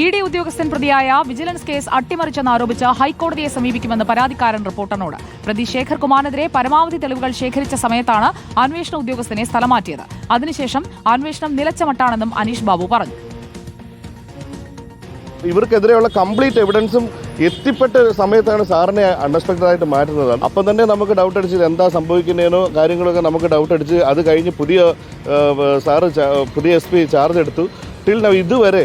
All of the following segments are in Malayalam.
ഇഡി ഉദ്യോഗസ്ഥൻ പ്രതിയായ വിജിലൻസ് കേസ് അട്ടിമറിച്ചെന്നാരോപിച്ച് ഹൈക്കോടതിയെ സമീപിക്കുമെന്ന് പരാതിക്കാരൻ റിപ്പോർട്ടറിനോട്. പ്രതി ശേഖർ കുമാറിനെതിരെ പരമാവധി തെളിവുകൾ ശേഖരിച്ച സമയത്താണ് അന്വേഷണ ഉദ്യോഗസ്ഥനെ സ്ഥലം മാറ്റിയത്. അതിനുശേഷം അന്വേഷണം നിലച്ച മട്ടാണെന്നും അനീഷ് ബാബു പറഞ്ഞു. ഇവർക്കെതിരെയുള്ള കംപ്ലീറ്റ് എവിഡൻസും എത്തിപ്പെട്ട സമയത്താണ് സാറിനെ അൺഎക്സ്പെക്റ്റഡ് ആയിട്ട് മാറ്റുന്നത്. അപ്പം തന്നെ നമുക്ക് ഡൗട്ട് അടിച്ച് എന്താ സംഭവിക്കുന്നതിനോ കാര്യങ്ങളൊക്കെ നമുക്ക് ഡൗട്ട് അടിച്ച് അത് കഴിഞ്ഞ് പുതിയ എസ് പി ചാർജ് എടുത്തു. ഇതുവരെ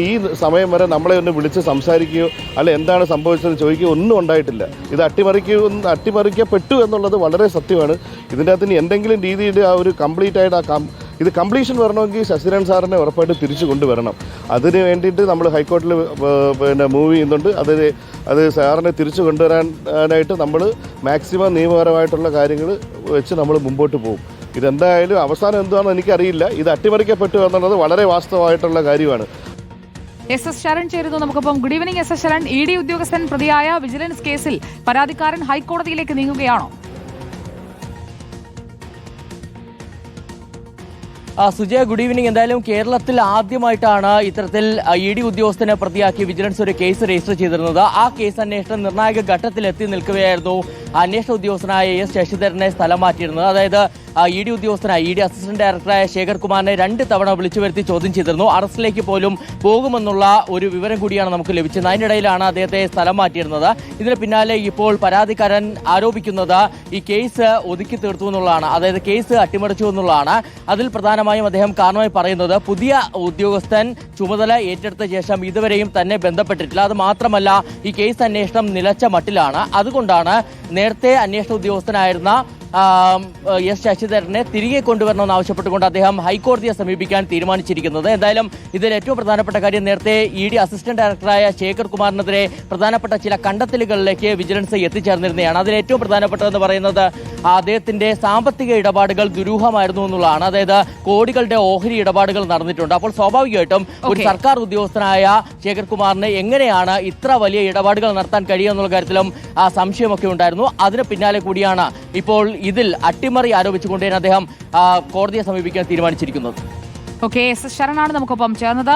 ഈ സമയം വരെ നമ്മളെ ഒന്ന് വിളിച്ച് സംസാരിക്കുകയോ അല്ല എന്താണ് സംഭവിച്ചതെന്ന് ചോദിക്കുകയോ ഒന്നും ഉണ്ടായിട്ടില്ല. ഇത് അട്ടിമറിക്കപ്പെട്ടു എന്നുള്ളത് വളരെ സത്യമാണ്. ഇതിൻ്റെ അകത്ത് എന്തെങ്കിലും രീതിയിൽ ആ ഒരു കംപ്ലീറ്റ് ആയിട്ട് ഇത് കംപ്ലീഷൻ വരണമെങ്കിൽ ശശിധരൻ സാറിനെ ഉറപ്പായിട്ട് തിരിച്ചു കൊണ്ടുവരണം. അതിന് വേണ്ടിയിട്ട് നമ്മൾ ഹൈക്കോടതിയിൽ മൂവ് ചെയ്യുന്നുണ്ട്. അത് സാറിനെ തിരിച്ചു കൊണ്ടുവരാനായിട്ട് നമ്മൾ മാക്സിമം നിയമപരമായിട്ടുള്ള കാര്യങ്ങൾ വെച്ച് നമ്മൾ മുമ്പോട്ട് പോകും. ഇതെന്തായാലും അവസാനം എന്താണെന്ന് എനിക്കറിയില്ല. ഇത് അട്ടിമറിക്കപ്പെട്ടു എന്നുള്ളത് വളരെ വാസ്തവമായിട്ടുള്ള കാര്യമാണ്. എസ് ശരൺ ചേരുന്നു നമുക്കൊപ്പം. Good evening S Sharan. ED ഉദ്യോഗസ്ഥൻ പ്രതിയായ വിജിലൻസ് കേസിൽ പരാതിക്കാരൻ ഹൈക്കോടതിയിലേക്ക് നീങ്ങുകയാണോ? Sujaya, good evening. എന്തായാലും കേരളത്തിൽ ആദ്യമായിട്ടാണ് ഇത്തരത്തിൽ ഇഡി ഉദ്യോഗസ്ഥനെ പ്രതിയാക്കി വിജിലൻസ് ഒരു കേസ് രജിസ്റ്റർ ചെയ്തിരുന്നത്. ആ കേസ് അന്വേഷണം നിർണായക ഘട്ടത്തിൽ എത്തി നിൽക്കുകയായിരുന്നു അന്വേഷണ ഉദ്യോഗസ്ഥനായ എസ് ശശിധരനെ സ്ഥലം മാറ്റിയിരുന്നത്. അതായത് ഇഡി ഉദ്യോഗസ്ഥനായ ഇഡി അസിസ്റ്റന്റ് ഡയറക്ടറായ ശേഖർ കുമാറിനെ 2 തവണ വിളിച്ചു വരുത്തി ചോദ്യം ചെയ്തിരുന്നു. അറസ്റ്റിലേക്ക് പോലും പോകുമെന്നുള്ള ഒരു വിവരം കൂടിയാണ് നമുക്ക് ലഭിച്ചത്. അതിനിടയിലാണ് അദ്ദേഹത്തെ സ്ഥലം മാറ്റിയിരുന്നത്. ഇതിന് പിന്നാലെ ഇപ്പോൾ പരാതിക്കാരൻ ആരോപിക്കുന്നത് ഈ കേസ് ഒതുക്കി തീർത്തു എന്നുള്ളതാണ്. അതായത് കേസ് അട്ടിമറിച്ചു എന്നുള്ളതാണ്. അതിൽ പ്രധാനമായും അദ്ദേഹം കാരണമായി പറയുന്നത് പുതിയ ഉദ്യോഗസ്ഥൻ ചുമതല ഏറ്റെടുത്ത ശേഷം ഇതുവരെയും തന്നെ ബന്ധപ്പെട്ടിട്ടില്ല. അത് മാത്രമല്ല, ഈ കേസ് അന്വേഷണം നിലച്ച മട്ടിലാണ്. അതുകൊണ്ടാണ് നേരത്തെ അന്വേഷണ ഉദ്യോഗസ്ഥനായിരുന്ന എസ് ശശിധരനെ തിരികെ കൊണ്ടുവരണമെന്ന് ആവശ്യപ്പെട്ടുകൊണ്ട് അദ്ദേഹം ഹൈക്കോടതിയെ സമീപിക്കാൻ തീരുമാനിച്ചിരിക്കുന്നത്. എന്തായാലും ഇതിൽ ഏറ്റവും പ്രധാനപ്പെട്ട കാര്യം, നേരത്തെ ഇഡി അസിസ്റ്റന്റ് ഡയറക്ടറായ ശേഖർ കുമാറിനെതിരെ പ്രധാനപ്പെട്ട ചില കണ്ടെത്തലുകളിലേക്ക് വിജിലൻസ് എത്തിച്ചേർന്നിരുന്നതാണ്. അതിൽ ഏറ്റവും പ്രധാനപ്പെട്ടതെന്ന് പറയുന്നത് അദ്ദേഹത്തിന്റെ സാമ്പത്തിക ഇടപാടുകൾ ദുരൂഹമായിരുന്നു എന്നുള്ളതാണ്. അതായത് കോടികളുടെ ഓഹരി ഇടപാടുകൾ നടന്നിട്ടുണ്ട്. അപ്പോൾ സ്വാഭാവികമായിട്ടും ഒരു സർക്കാർ ഉദ്യോഗസ്ഥനായ ശേഖർ കുമാറിന് എങ്ങനെയാണ് ഇത്ര വലിയ ഇടപാടുകൾ നടത്താൻ കഴിയുക എന്നുള്ള കാര്യത്തിലും സംശയമൊക്കെ ഉണ്ടായിരുന്നു. അതിന് പിന്നാലെ കൂടിയാണ് ഇപ്പോൾ ഇതിൽ അട്ടിമറി ആരോപിച്ചുകൊണ്ട് അദ്ദേഹം കോടതിയെ സമീപിക്കാൻ തീരുമാനിച്ചിരിക്കുന്നത്. ഓക്കെ, എസ് ശരണാണ് നമുക്കൊപ്പം ചേർന്നത്.